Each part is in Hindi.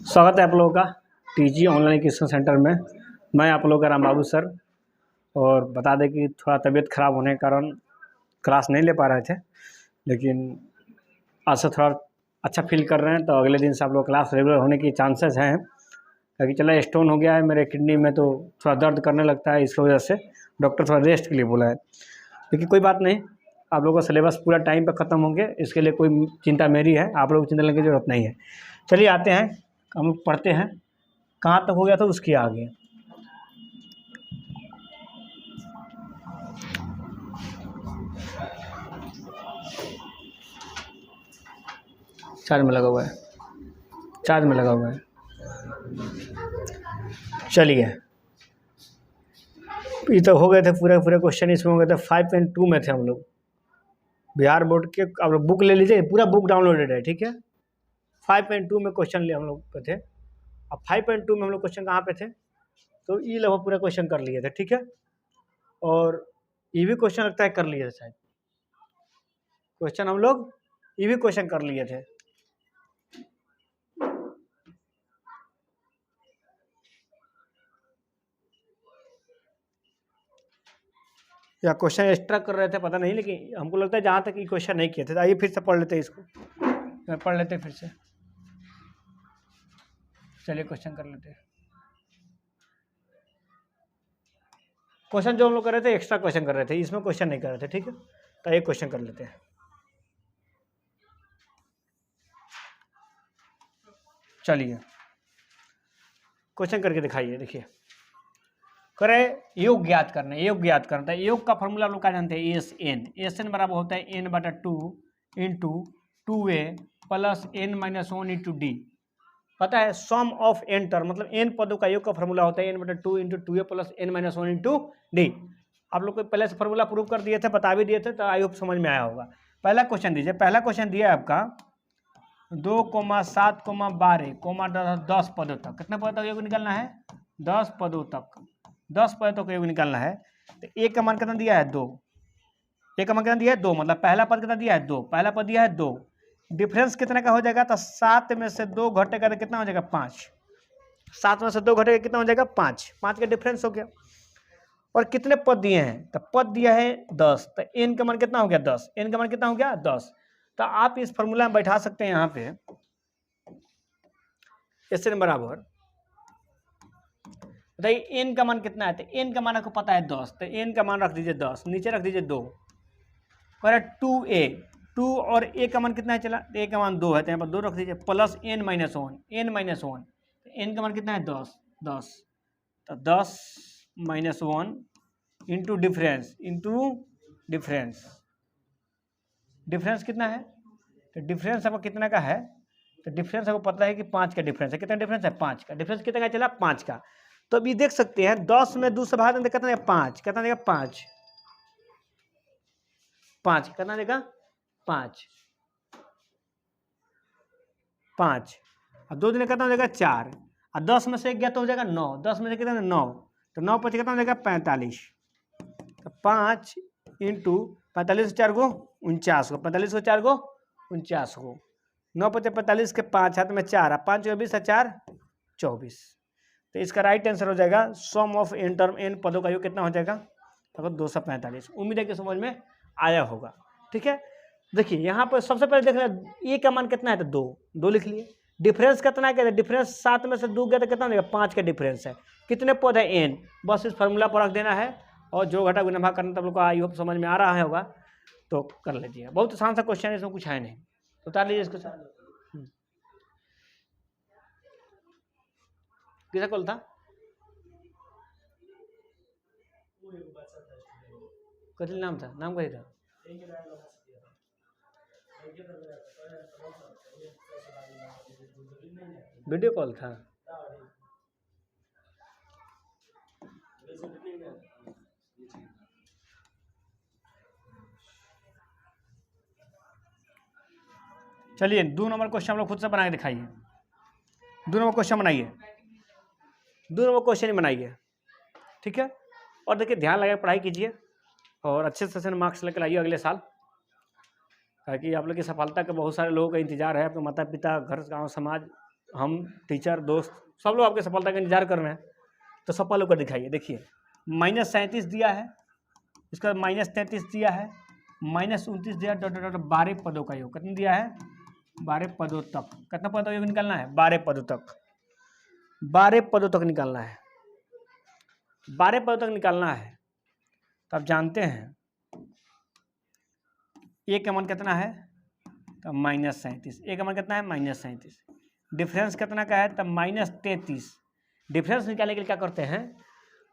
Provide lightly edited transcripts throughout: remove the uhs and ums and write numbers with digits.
स्वागत है आप लोगों का टीजी ऑनलाइन एजुकेशन सेंटर में। मैं आप लोगों का राम बाबू सर। और बता दें कि थोड़ा तबीयत ख़राब होने के कारण क्लास नहीं ले पा रहे थे, लेकिन आज से थोड़ा अच्छा फील कर रहे हैं, तो अगले दिन से आप लोग क्लास रेगुलर होने की चांसेस हैं। क्योंकि चला स्टोन हो गया है मेरे किडनी में, तो थोड़ा दर्द करने लगता है, इस वजह से डॉक्टर थोड़ा रेस्ट के लिए बोला है। लेकिन कोई बात नहीं, आप लोगों का सिलेबस पूरा टाइम पर ख़त्म होंगे, इसके लिए कोई चिंता मेरी है, आप लोग को चिंता लेने की ज़रूरत नहीं है। चलिए आते हैं, हम लोग पढ़ते हैं। कहाँ तक हो गया था उसके आगे। चार्ज में लगा हुआ है, चार्ज में लगा हुआ है। चलिए, ये तो हो गए थे पूरे क्वेश्चन, इसमें हो गए थे 5.2 में थे हम लोग। बिहार बोर्ड के आप लोग बुक ले लीजिए, पूरा बुक डाउनलोडेड है, ठीक है। 5.2 में क्वेश्चन ले हम लोग पे थे। अब 5.2 में हम लोग क्वेश्चन कहाँ पे थे, तो ये लगभग पूरा क्वेश्चन कर लिए थे, ठीक है। और ये भी क्वेश्चन लगता है कर लिए थे शायद, क्वेश्चन हम लोग ये भी क्वेश्चन कर लिए थे। या क्वेश्चन एक्स्ट्रा कर रहे थे पता नहीं, लेकिन हमको लगता है जहाँ तक ये क्वेश्चन नहीं किए थे। आइए फिर से पढ़ लेते हैं इसको, पढ़ लेते हैं फिर से। चलिए क्वेश्चन कर लेते हैं। क्वेश्चन जो हम लोग कर रहे थे एक्स्ट्रा क्वेश्चन कर रहे थे, इसमें क्वेश्चन नहीं कर रहे थे, ठीक है। तो एक क्वेश्चन कर लेते हैं। चलिए क्वेश्चन करके दिखाइए। देखिए, करे योग ज्ञात करना है, योग ज्ञात करना है। योग का फॉर्मूला लोग क्या जानते हैं, एस एन बराबर होता है n/2 into 2a plus n-1 into D. पता है सम ऑफ n टर्म, मतलब n पदों का योग का फॉर्मूला होता है n/2 into 2a plus n-1 into D. आप लोग को पहले से फॉर्मूला प्रूव कर दिए थे, बता भी दिए थे, तो आई होप समझ में आया होगा। पहला क्वेश्चन दीजिए। पहला क्वेश्चन दिया है आपका 2,7,12, 10 पदों तक। कितने पदों तक योग निकालना है, 10 पदों तक। 10 पदों का योग निकालना है। तो एक का मान कितना दिया है, 2। एक का मान कितना दिया है, 2, मतलब पहला पद कितना दिया है, 2। पहला पद दिया है 2, डिफरेंस कितने का हो जाएगा, तो 7 में से 2 घटेगा तो कितना हो जाएगा, 5। 7 में से 2 घटेगा कितना हो जाएगा, 5। 5 का डिफरेंस हो गया। और कितने पद दिए हैं, तो पद दिया है 10, तो n का मान कितना हो गया, 10। n का मान कितना हो गया, 10। तो आप इस फॉर्मूला में बैठा सकते हैं यहाँ पे SN बराबर, बताइए n का मान कितना है, तो n का मान आपको पता है 10, तो n का मान रख दीजिए 10, नीचे रख दीजिए 2। और 2a, 2 और a का मान कितना है, चला a का मान 2 है, तो यहाँ पर 2 रख दीजिए, प्लस n-1, n-1, n का मान कितना है, 10, 10। तो 10-1 इंटू डिफरेंस, डिफरेंस कितना है, तो डिफरेंस आपको कितना का है, तो डिफरेंस आपको पता है कि 5 का डिफरेंस है। कितना डिफरेंस है, 5 का। डिफरेंस कितना का चला, 5 का। तो अभी देख सकते हैं 10 में 2 से भाग देंगे कितना देगा, 5। कितना देगा, 5। 5 कितना देगा, 5। 5 अब 2 दिन कितना देगा, 4। और 10 में से 1 गया तो हो जाएगा 9। 10 में से कितना 9, तो 9 पर कितना देगा, 45। तो 5 इंटू 45 से 4 गो 49 को, 45 को 4 गो 49 को, 9 पचे 45 के 5 हाथ में 4, 5 24 और 4 24। तो इसका राइट आंसर हो जाएगा सम ऑफ n टर्म n पदों का योग कितना हो जाएगा, तो 245। उम्मीद है कि समझ में आया होगा, ठीक है। देखिए यहाँ पर सबसे पहले देख लें a का मान कितना है, तो 2 लिख लिए। डिफरेंस कितना है, डिफरेंस 7 में से 2 गया तो कितना देगा, 5 का डिफरेंस है। कितने पद है, n। बस इस फार्मूला पर रख देना है, और जो घटा गुना भाग करना तब लोग को आई होप समझ में आ रहा है होगा, तो कर लीजिए। बहुत आसान सा क्वेश्चन है, इसमें कुछ है नहीं। उतार लीजिए इसको। किसका कॉल था, कथी नाम था, नाम कही था, वीडियो कॉल था। चलिए 2 नंबर क्वेश्चन हम लोग खुद से बना के दिखाइए। 2 नंबर क्वेश्चन बनाइए, 2 नंबर क्वेश्चन ही बनाइए, ठीक है। और देखिए ध्यान लगा पढ़ाई कीजिए, और अच्छे से मार्क्स लेकर आइए अगले साल। ताकि आप लोग की सफलता का बहुत सारे लोगों का इंतजार है, आपके माता पिता, घर, गांव, समाज, हम, टीचर, दोस्त, सब लोग आपके सफलता का इंतजार कर रहे हैं। तो सफल होकर दिखाइए। देखिए -37 दिया है, इसका -33 दिया है, -29 दिया, डॉट डॉट 12 पदों का योग। कितना दिया है? 12 पदों तक। कितना पदों का योग निकालना है? 12 पदों तक। 12 पदों तक निकालना है, 12 पदों तक निकालना है। तो आप जानते हैं ए का मान कितना है? तो -37। ए का मान कितना है? -37। डिफरेंस कितना का है? तब -33। डिफरेंस निकालने के लिए क्या करते हैं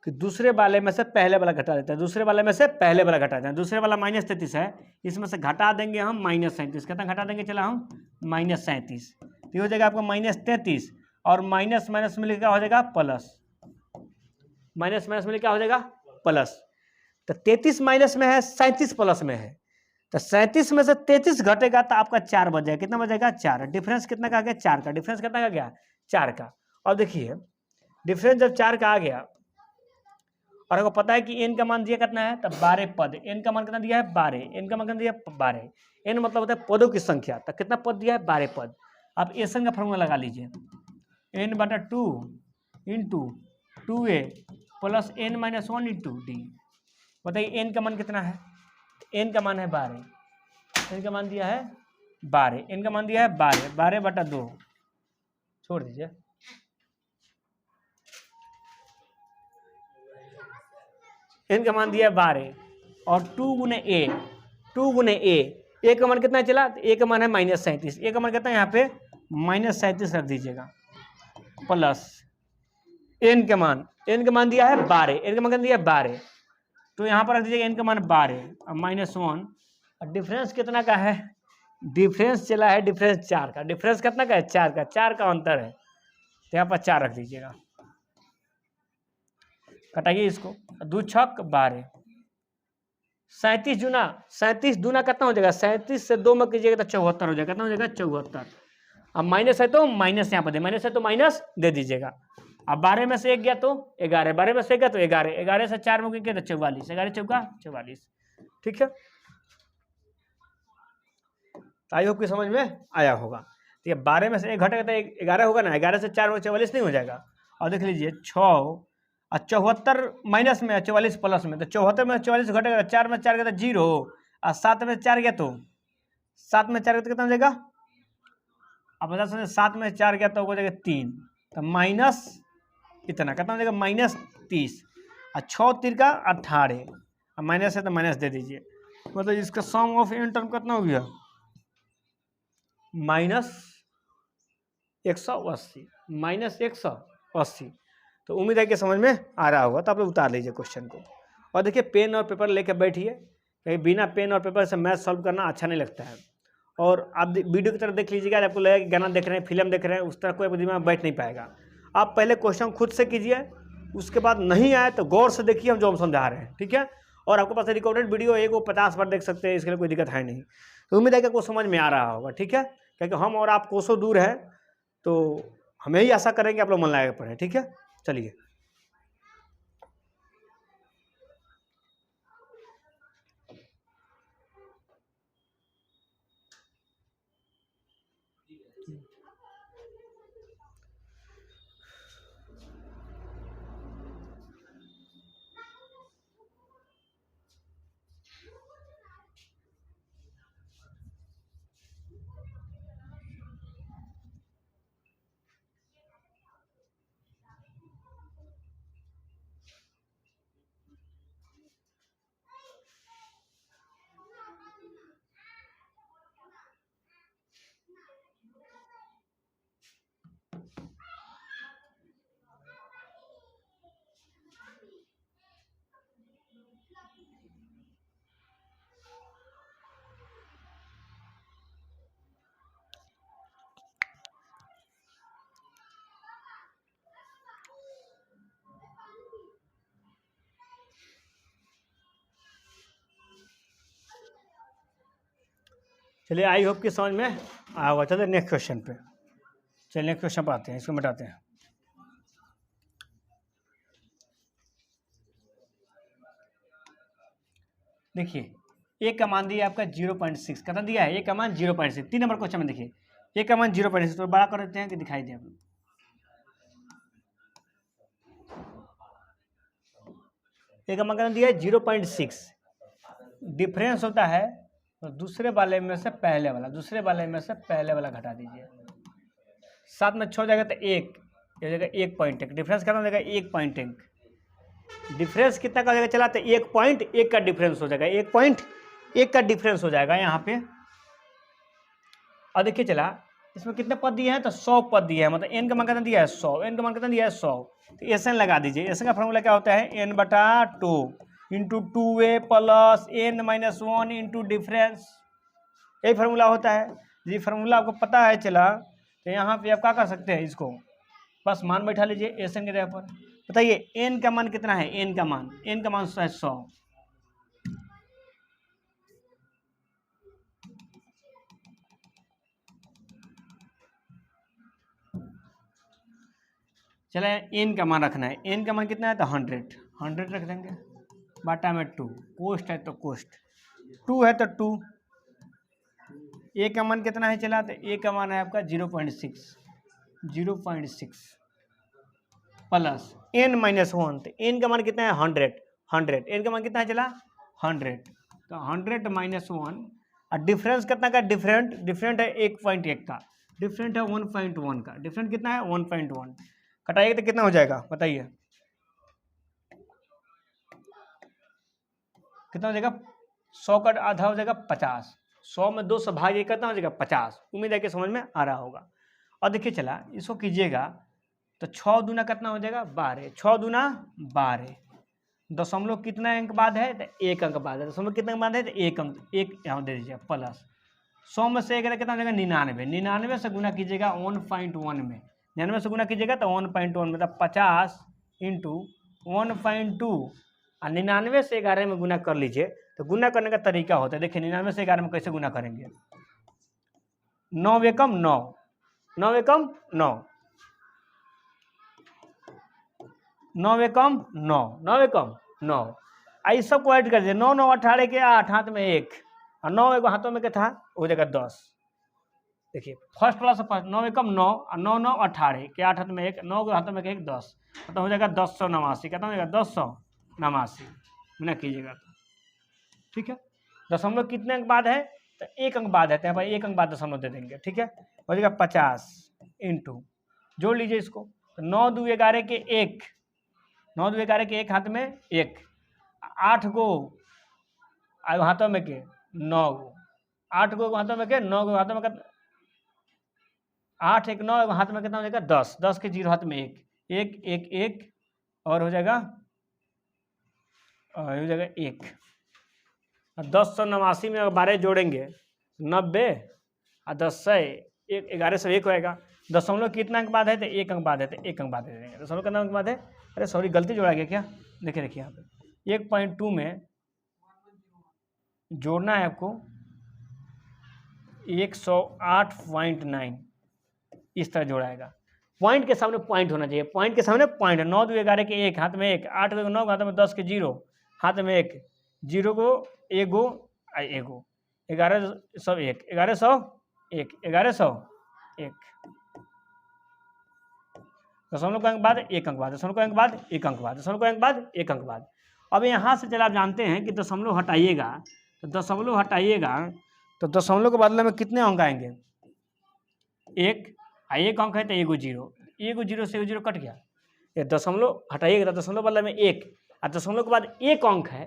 कि दूसरे वाले में से पहले वाला घटा देते हैं, दूसरे वाले में से पहले वाला घटा देते हैं। दूसरे वाला -33 है, इसमें से घटा देंगे हम -37। कितना घटा देंगे? चला हम -37। तो ये हो जाएगा आपका -33 और माइनस माइनस मिलकर क्या हो जाएगा? प्लस। माइनस माइनस मिलकर क्या हो जाएगा? प्लस। तो 33 माइनस में है, 37 प्लस में है। तो 37 में से 33 घटेगा तो आपका 4 बचेगा। कितना बचेगा? 4। डिफरेंस कितना का आ गया? 4 का। डिफरेंस कितना का गया? 4 का। और देखिए डिफरेंस जब 4 का आ गया और आपको पता है कि एन का मान दिया कितना है? तब 12 पद। एन का मान कितना दिया है? 12। एन का मान कितना दिया? 12। एन मतलब होता है पदों की संख्या। तो कितना पद दिया है? 12 पद। आप एसन का फॉर्मूला लगा लीजिए, n/2 into 2a plus n-1 into D. बताइए एन का मान कितना है? एन का मान है 12। एन का मान दिया है 12। एन का मान दिया है 12। 12/2 छोड़ दीजिए। एन का मान दिया है 12 और 2 गुने ए, 2 गुने ए का मान कितना चला? ए का मान है -37। ए का मान कितना है यहाँ पे? -37 रख दीजिएगा प्लस एन का मान। एन का मान दिया है 12। एन का मान कितना दिया है? 12। तो यहाँ पर रख दीजिएगा एन का मान 12 और -1। और डिफरेंस कितना का है? डिफरेंस चला है, डिफरेंस 4 का। डिफरेंस कितना का है? 4 का। 4 का अंतर है, तो यहाँ पर 4 रख दीजिएगा। कटाइए इसको। 2 छक 12। 37 दूना, 37 दूना कितना हो जाएगा? 37 से 2 में कीजिएगा तो 74 हो जाएगा। कितना हो जाएगा? 74। अब माइनस है तो माइनस यहाँ पर दे, माइनस है तो माइनस दे दीजिएगा। अब 12 में से 1 गया तो 11, 12 में से 1 गया तो 11, 11 से 4 में गया तो 44, 11 चौका 44। ठीक है, आई होप की समझ में आया होगा। ठीक है, 12 में से 1 घटेगा तो 11 होगा ना, 11 से 4 में 44 नहीं हो जाएगा। और देख लीजिए 6 और 74 माइनस में, 44 प्लस में, तो 74 में 44 घटेगा, 4 में 4 गया तो 0 और 7 में 4 गया तो 7 में 4 गया तो कितना हो जाएगा? अब बता सकते 7 में 4 गया तो हो जाएगा 3, तो माइनस इतना कितना हो जाएगा? -30 और 6 3 का 18 और माइनस है तो माइनस दे दीजिए। मतलब इसका सम ऑफ एन टर्म कितना हो गया? -180, -180। तो उम्मीद है कि समझ में आ रहा होगा। तो आप लोग उतार लीजिए क्वेश्चन को और देखिए पेन और पेपर लेकर बैठिए, कहीं बिना पेन और पेपर से मैथ सॉल्व करना अच्छा नहीं लगता है। और आप वीडियो की तरह देख लीजिएगा, आपको लगेगा कि गाना देख रहे हैं, फिल्म देख रहे हैं, उस तरह कोई दिमाग में बैठ नहीं पाएगा। आप पहले क्वेश्चन खुद से कीजिए, उसके बाद नहीं आए तो गौर से देखिए हम जो हम समझा रहे हैं। ठीक है, और आपके पास रिकॉर्डेड वीडियो है वो 50 बार देख सकते हैं, इसके लिए कोई दिक्कत है नहीं। तो उम्मीद है कि आपको समझ में आ रहा होगा। ठीक है, क्योंकि हम और आप कोसों दूर हैं, तो हम यही आशा करेंगे आप लोग मन लगा पढ़ें। ठीक है, चलिए। चलिए, आई होप कि समझ में आया होगा। चलिए नेक्स्ट क्वेश्चन पे, चलिए नेक्स्ट क्वेश्चन पर आते हैं, इसको मिटाते हैं। देखिए ए का मान दिया आपका 0.6, कितना दिया है ए का मान 0.6। 3 नंबर क्वेश्चन में देखिए ए का मान 0.6, तो बड़ा कर देते हैं कि दिखाई दे आप लोग। ए का मान कितना दिया है 0.6, डिफरेंस होता है तो दूसरे वाले में से पहले वाला, दूसरे वाले में से पहले वाला घटा दीजिए। 7 में 6 जाएगा तो 1, ये जाएगा 1.1, डिफरेंस कितना हो जाएगा 1.1। डिफरेंस कितना का हो जाएगा चला तो 1.1 का डिफरेंस हो जाएगा, 1.1 का डिफरेंस हो जाएगा यहाँ पे। और देखिए चला इसमें कितने पद दिए हैं तो 100 पद दिए हैं, मतलब एन का मान कितना दिया है 100, एन का मान कितना दिया है 100, तो एस एन लगा दीजिए। एस एन का फॉर्मूला क्या होता है n/2 into 2a plus n-1 into difference, यही फार्मूला होता है। ये फार्मूला आपको पता है चला तो यहाँ पे आप क्या कर सकते हैं, इसको बस मान बैठा लीजिए एस एन के जगह पर। बताइए एन का मान कितना है, एन का मान है 100। चले एन का मान रखना है, एन का मान कितना है तो 100 रख देंगे, बाटा में 2, कोस्ट है तो कोस्ट 2 है तो 2। ए का मान कितना है चला तो ए का मान है आपका 0.6 प्लस n-1, तो एन का मान कितना है 100, एन का मान कितना है चला 100, तो 100-1 और डिफरेंस कितना का, डिफरेंट है 1.1 का, डिफरेंट है 1.1 का, डिफरेंट कितना है 1.1, कटाइएगा तो कितना हो जाएगा बताइए, कितना हो जाएगा 100 का आधा हो जाएगा 50, 100 में 2 से भागिए कितना हो जाएगा 50। उम्मीद है कि समझ में आ रहा होगा। और देखिए चला इसको कीजिएगा तो 6 दूना कितना हो जाएगा 12, 6 दूना 12, दशमलव कितना अंक बाद है तो 1 अंक बाद है, दशमलव कितना अंक बाद है तो 1 अंक, 1 यहाँ दे दीजिए प्लस 100 में से 1 कितना हो जाएगा 99, 99 से गुना कीजिएगा 1.1 में, 99 से गुना कीजिएगा तो 1.1 मतलब 50 इंटू 1.2 और 99 से 11 में गुना कर लीजिए। तो गुना करने का तरीका होता है, देखिए 99 से 11 में कैसे गुना करेंगे, 9 एकम 9, 9 एकम 9, 9 एकम 9, 9 एकम 9, आई सबको ऐड कर दीजिए, 9 9 18 के 8 हाथ में 1 और 9 एगो हाथों में क्या था हो जाएगा 10। देखिए फर्स्ट वाला से फर्स्ट 9 एकम 9 और 9 9 18 के 8 हाथ में 1, 9 के हाथों में 1 10, तो हो जाएगा 1089, कितना हो जाएगा 1089 गुना कीजिएगा तो ठीक है। दशमलव कितने अंक बाद है तो 1 अंक बाद है, तो भाई 1 अंक बाद दशमलव दे देंगे, ठीक है। हो जाएगा 50 इंटू, जोड़ लीजिए इसको, तो 9 2 11 के 1, 9 2 11 के 1 हाथ में 1, 8 गो हाथों में के 9 गो, 8 गो हाथों में के 9 गो हाथों में 8 1 9 हाथ में कितना हो जाएगा 10, 10 के 0 हाथ में 1 1 1 1 और हो जाएगा 1 और 1089 में 12 जोड़ेंगे 90 और 10 से 11 से 1 होएगा, दशमलव कितना अंक बाद है तो 1 अंक बाद है, तो 1 अंक बाद दे देंगे। दशमलव कितना अंक बाद है, अरे सॉरी गलती जोड़ा गया क्या, देखिए यहाँ पे 1.2 में जोड़ना है आपको 108.9, इस तरह जोड़ाएगा, पॉइंट के सामने पॉइंट होना चाहिए, पॉइंट के सामने पॉइंट, 9 2 11 के 1 हाथ में 1, 8 2 9 हाथ में 10 के 0 हाथ में 1, 0 को 1 गो 1101, 1101, 1101, दशमलव का अंक बाद 1 अंक बाद, दशमलव का अंक बाद 1 अंक बाद, दशमलव का अंक बाद 1 अंक बाद। अब यहाँ से चला आप जानते हैं कि दशमलव हटाइएगा तो दशमलव हटाइएगा तो दशमलव के बदले में कितने अंक आएंगे 1, 1 अंक है तो 1 गो 0, 1 गो 0 से 1 0 कट गया, ये दशमलव हटाइएगा तो दशमलव बदले में 1 और दशमलव के बाद 1 अंक है,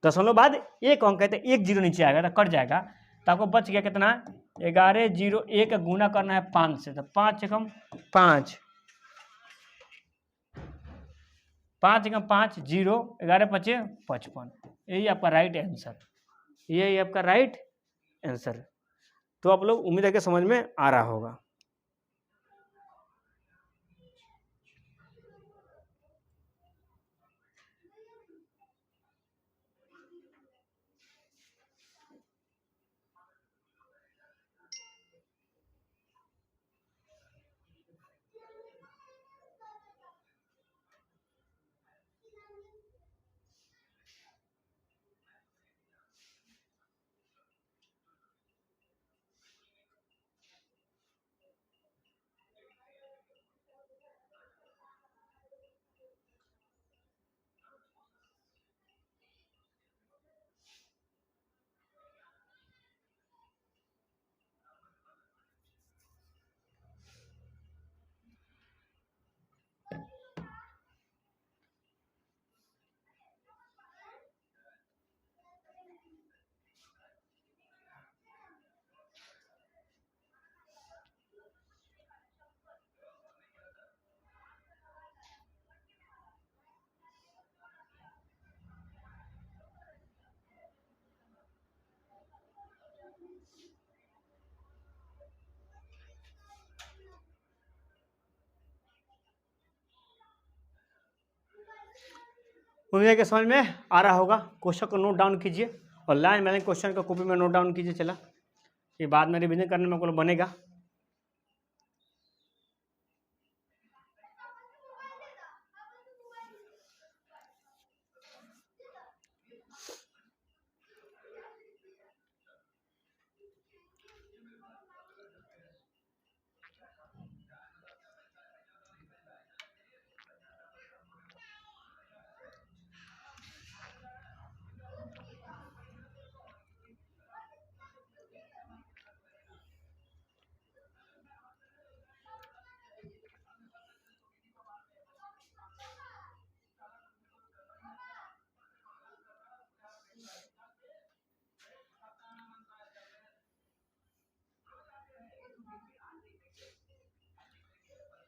दशमलव बाद 1 अंक है तो 1 0 नीचे आएगा तो कट जाएगा, तो आपको बच गया कितना 11 0 1 गुना करना है 5 से, तो 5 एकम 5, 5 एकम 5 0, 11 5 55, यही आपका राइट आंसर, यही आपका राइट आंसर। तो आप लोग उम्मीद है कि समझ में आ रहा होगा। उम्मीद है कि समझ में आ रहा होगा। क्वेश्चन को नोट डाउन कीजिए और लाइन बाय लाइन क्वेश्चन को कॉपी में नोट डाउन कीजिए। चला ये बाद में रिविजन करने में को बनेगा।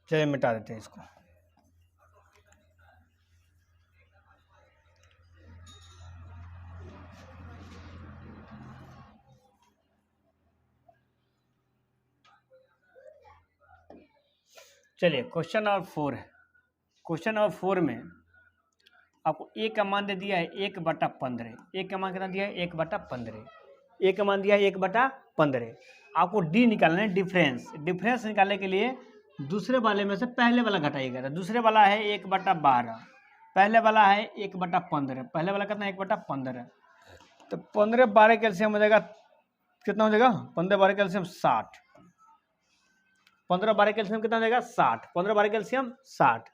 चलिए मिटा देते हैं इसको। चलिए क्वेश्चन नंबर 4 है। क्वेश्चन नंबर 4 में आपको ए का मान दे दिया है 1/15। ए का मान कितना दिया है 1/15। ए का मान दिया है 1/15। आपको डी निकालना है, डिफरेंस। डिफरेंस निकालने के लिए दूसरे वाले में से पहले वाला घटाइएगा। तो दूसरे वाला है 1/12, पहले वाला है 1/15। पहले वाला कितना 1/15। तो 15 12 कैल्शियम हो जाएगा, कितना हो जाएगा 15 12 कैल्शियम 60। 15 12 कैल्शियम कितना हो जाएगा 60। 15 12 कैल्शियम 60।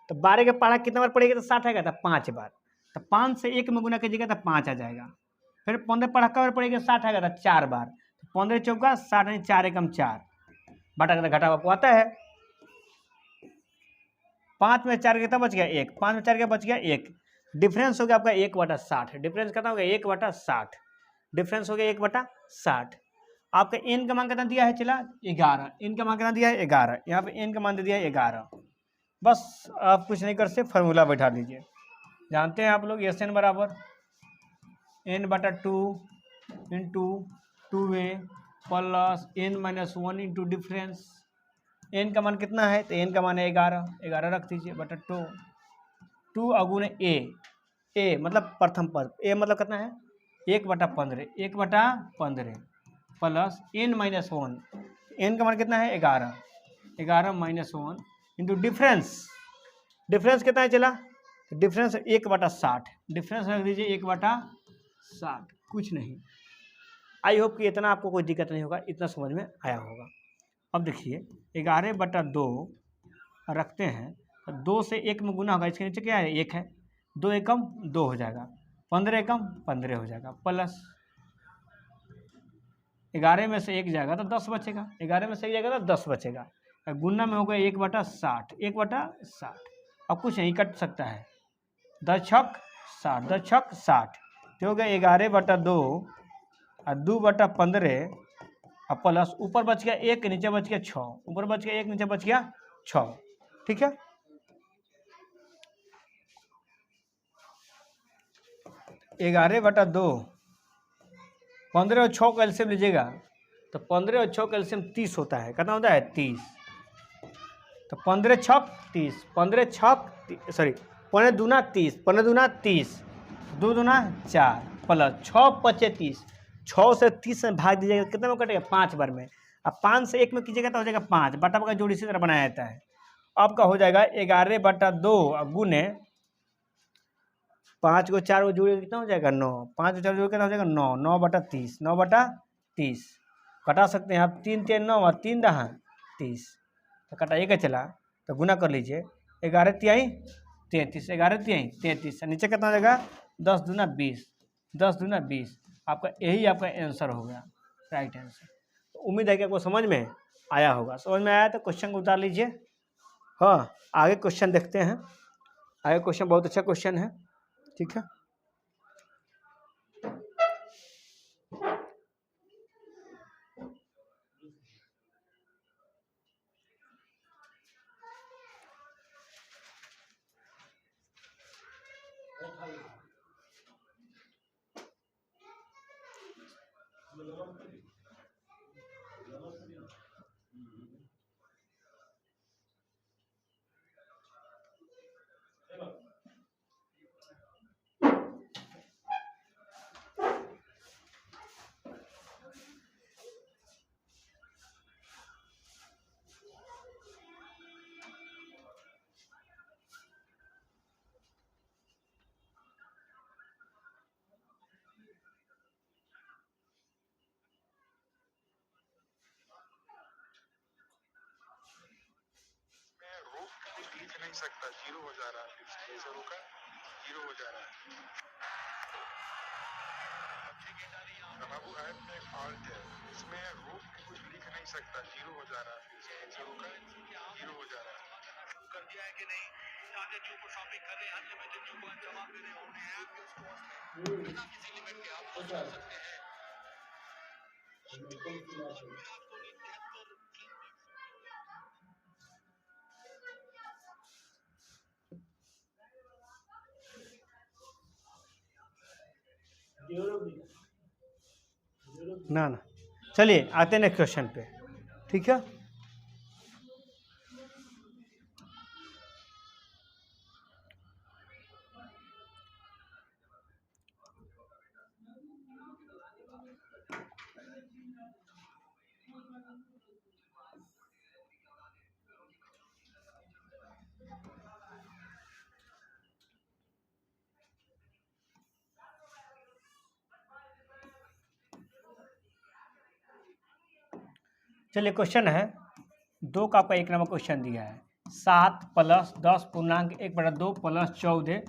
तो 12 के पढ़ा कितना बार पड़ेगा तो 60 आएगा, तो 5 बार। तो 5 से 1 में गुना कीजिएगा तो 5 आ जाएगा। फिर 15 पढ़ा कब बार पड़ेगा 60 आएगा, तो 4 बार। 15 चौका 60 नहीं, 4 एकम 4 बटा का घटा आपको आता है। 5 में 4 कितना बच गया 1, 5 में 4 क्या बच गया 1। डिफरेंस हो गया आपका 1/60। डिफरेंस कितना हो गया 1/60। डिफरेंस हो गया 1/60। आपका एन का मान कितना दिया है चला 11। एन का मान कितना दिया है 11। यहाँ पे एन का मान दे दिया है 11। बस आप कुछ नहीं कर सकते, फार्मूला बैठा दीजिए। जानते हैं आप लोग एस एन बराबर n/2 into 2a plus n-1 into difference. N का मान कितना है तो एन का मान है 11। 11 रख दीजिए बटा 2। 2 अगुण ए मतलब प्रथम पद। ए मतलब कितना है 1/15। 1/15 प्लस n-1। एन का मान कितना है 11। 11 - 1 इंटू डिफरेंस। डिफरेंस कितना है चला, डिफरेंस 1/60। डिफरेंस रख दीजिए 1/60। कुछ नहीं। आई होप कि इतना आपको कोई दिक्कत नहीं होगा, इतना समझ में आया होगा। अब देखिए 11/2 रखते हैं तो 2 से 1 में गुना होगा। इसके नीचे क्या है 1 है, 2 एकम 2 हो जाएगा, 15 एकम 15 हो जाएगा, प्लस 11 में से 1 जाएगा तो 10 बचेगा। 11 में से 1 जाएगा तो 10 बचेगा। गुना में होगा 1/60। 1/60 अब कुछ नहीं कट सकता है। 10 छक 60, 10 छक 60 तो हो गया 11/2 और 2/15 और प्लस ऊपर बच गया 1, नीचे बच गया 6। ऊपर बच गया 1, नीचे बच गया 6। ठीक है, 11/2 15 और 6 का एलसीएम लीजिएगा तो 15 और 6 का एलसीएम 30 होता है। कितना होता है 30। तो 15 छक 30, 15 छक सॉरी 15 दूना 30, 15 दूना 30, 2 दूना 4 प्लस 6 पचे 30। 6 से 30 में भाग दीजिएगा कितने में कटेगा 5 बार में। अब 5 से 1 में कीजिएगा तो हो जाएगा 5। बटा का जोड़ इसी तरह बनाया जाता है। आपका हो जाएगा 11/2 गुने 5 को 4 को जोड़िए कितना हो जाएगा 9। 5 को 4 जोड़ कितना हो जाएगा 9। 9/30, 9/30 कटा सकते हैं आप। 3 3 9 और 3 दहा 30 तो कटाइएगा चला तो गुना कर लीजिए। 11 तिहाई 33, 11 तिहाई 33 नीचे कितना हो जाएगा 10 दूना 20, 10 दूना 20। आपका यही आपका आंसर हो गया, राइट आंसर। तो उम्मीद है कि आपको समझ में आया होगा। समझ में आया तो क्वेश्चन को उतार लीजिए। हाँ आगे क्वेश्चन देखते हैं। आगे क्वेश्चन बहुत अच्छा क्वेश्चन है। ठीक है, नहीं सकता, जीरो हो जा रहा है, फिर से ऐसे रुका, जीरो हो जा रहा है। बाबू ऐप में फॉल्ट है, इसमें रोक के कुछ लिख नहीं सकता, जीरो हो जा रहा है, फिर से ऐसे रुका, जीरो हो जा रहा है। कर दिया है कि नहीं, चार्जर जो ऊपर शॉपिंग कर रहे हैं, अनलिमिटेड जो जमा दे रहे होंगे ऐप के उसको बिना किसी लिमिट के आप यूज कर सकते हैं। ना ना, चलिए आते हैं नेक्स्ट क्वेश्चन पे, ठीक है। चलिए क्वेश्चन है, दो का आपका एक नंबर क्वेश्चन दिया है, 7 + 10 पूर्णांक 1/2 + 14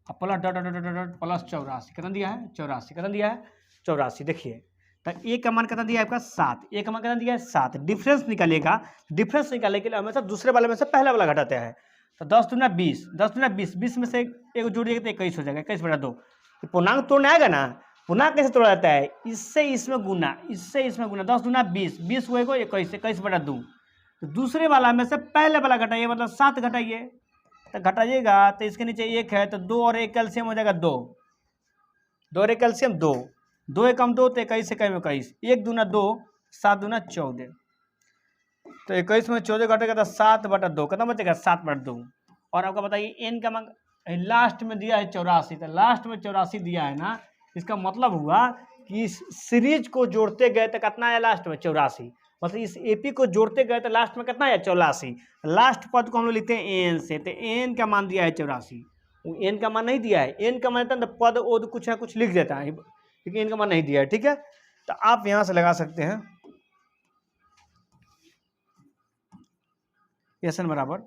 plus dot dot dot dot plus 84 कितना दिया है, 84 कितना दिया है, 84। देखिए तो ए का मान कितना दिया है आपका 7, ए का मान कितना दिया है 7। डिफरेंस निकालेगा, डिफरेंस निकालने के लिए हमेशा दूसरे वाले में से पहला वाला घटाते हैं। तो 10 दूना 20, 10 दूना 20, 20 में से एक जोड़ दिएगा तो 21 हो जाएगा, 21/2। पूर्णांक तोड़ने आएगा ना, पूर्णांक कैसे तोड़ा जाता है, इससे इसमें गुना, इससे इसमें गुना, 10 दूना 20, 20 हुए को 21, 21/2। तो दूसरे वाला में से पहले वाला घटाइए, मतलब 7 घटाइए, तो घटाइएगा तो इसके नीचे 1 है तो 2 और 1 कैल्शियम हो जाएगा 2, 2 और 1 कैल्शियम 2, 2 एकम 2 तो 21 से कम 21, 1 दूना 2, 7 दूना 14, तो 21 में 14 घटेगा तो 7/2 कितना बचेगा 7/2। और आपका बताइए एन का मान लास्ट में दिया है 84, तो लास्ट में 84 दिया है ना, इसका मतलब हुआ कि इस सीरीज को जोड़ते गए तो कितना आया लास्ट में 84, मतलब इस एपी को जोड़ते गए तो लास्ट में कितना आया 84। लास्ट पद को हम लोग लिखते हैं एन से, तो एन का मान दिया है 84, एन का मान नहीं दिया है, एन का मान तो पद ओद कुछ ना कुछ लिख देता है, लेकिन एन का मान नहीं दिया है, ठीक है। तो आप यहाँ से लगा सकते हैं एन बराबर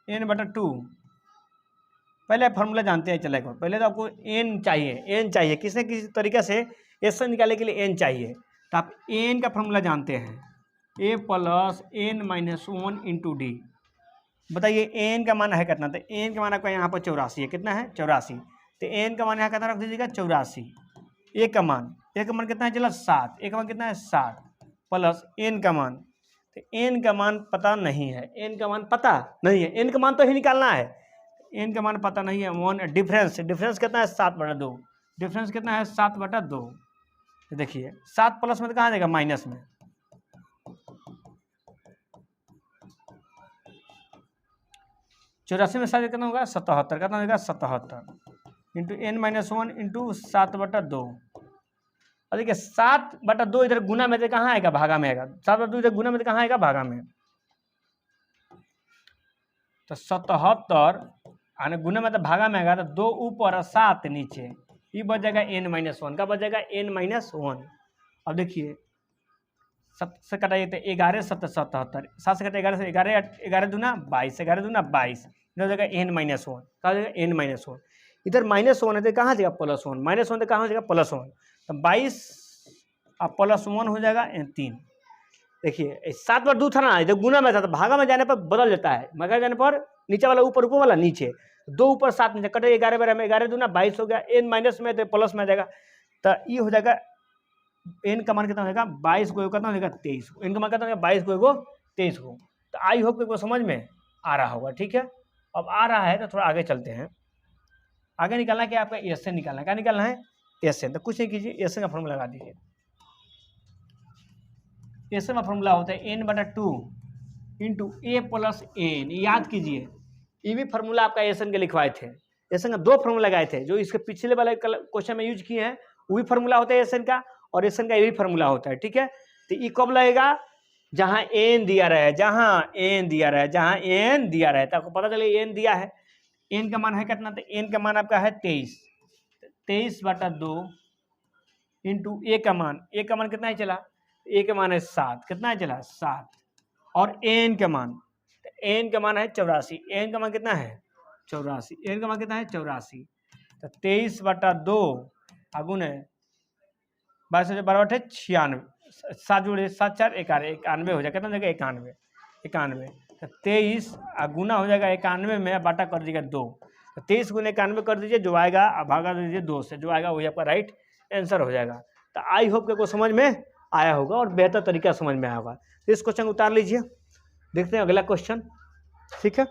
n/2। पहले फार्मूला जानते हैं, चलेगा पहले तो आपको एन चाहिए, एन चाहिए किसी न किसी तरीके से एस निकालने के लिए एन चाहिए, तो आप एन का फार्मूला जानते हैं, a + n - 1 × d। बताइए एन का मान है कितना, तो एन का मान आपका यहाँ पर 84 है, कितना है 84, तो एन का मान यहाँ कितना रख दीजिएगा 84। ए का मान कितना है चला 7, ए का मान कितना है 7 प्लस एन का मान, तो एन का मान पता नहीं है, एन का मान पता नहीं है, एन का मान तो ही निकालना है, एन का मान पता नहीं है। 1 डिफरेंस, डिफरेंस कितना है 7/2, डिफरेंस कितना है 7/2। तो देखिए 7 प्लस में तो कहाँ जाएगा माइनस में, चौरासी में 7 कितना होगा 77, कितना होगा 77 इंटू n - 1 इंटू 7/2। और देखिए 7/2 इधर गुना में तो कहाँ आएगा, भागा में आएगा, 7/2 इधर गुना में तो कहाँ आएगा, भागा में। तो 77 आने गुना में तो भागा में आएगा, तो 2 ऊपर और 7 नीचे, ये बच जाएगा n - 1, का बच जाएगा n - 1। अब देखिए 7 से कटाइए तो 11 7 77, 7 से कटा 11 से 11, 11 दूना 22, 11 दूना 22, इधर हो जाएगा n - 1, कहा जाएगा n - 1, इधर -1 है तो कहाँ जाएगा +1, -1 तो कहाँ हो जाएगा +1, तो 22 अब +1 हो जाएगा 3। देखिए 7/2 था ना, इधर गुना में था, तो भागा में जाने पर बदल जाता है, भागा जाने पर नीचे वाला ऊपर, ऊपर वाला नीचे, 2 ऊपर 7 नीचे, कटे 11 बार में 11 दूना 22 हो गया, n माइनस में तो प्लस में आ जाएगा, तो ये हो जाएगा एन का मान कितना हो जाएगा 22 को कितना हो जाएगा 23, एन का मान कितना हो जाएगा 22 को 23 को। तो आई होप कि समझ में आ रहा होगा, ठीक है। अब आ रहा है तो थोड़ा आगे चलते हैं, आगे निकालना है क्या आपका एस एन निकालना है, क्या निकालना है एस एन। तो कुछ नहीं कीजिए, एस एन का फॉर्मूला लगा दीजिए। एस एन का फॉर्मूला होता है n/2 इंटू ए प्लस एन, याद कीजिए ये भी फॉर्मूला आपका एस एन के लिखवाए थे, एस एन का 2 फॉर्मूला लगाए थे, जो इसके पिछले वाले क्वेश्चन में यूज किए हैं, वो भी फॉर्मूला होता है एस एन का, और एस एन का ये भी फॉर्मूला होता है, ठीक है। तो ये कब लगेगा, जहां एन दिया रहे, जहां एन दिया रहे, जहां एन दिया रहे, तो आपको पता चले एन दिया है, एन का मान है कितना, तो एन का मान आपका है 23, 23/2 इंटू ए का मान, ए का मान कितना है चला, ए का मान है 7, कितना है चला 7, और एन का मान, एन का मान है 84, एन का मान कितना है 84, एन का मान कितना है 84। तो 23/2 आगुन है 22 96, 7 जोड़े 7 4 91 हो जाएगा, कितना हो जाएगा 91। तो 23 गुना हो जाएगा 91 में, बाटा कर दीजिएगा 2। तो 23 गुना 91 कर दीजिए, जो आएगा भागा दीजिए 2 से, जो आएगा वही आपका राइट आंसर हो जाएगा। तो आई होप कि को समझ में आया होगा और बेहतर तरीका समझ में आया होगा। तो इस क्वेश्चन उतार लीजिए, देखते हैं अगला क्वेश्चन। ठीक है,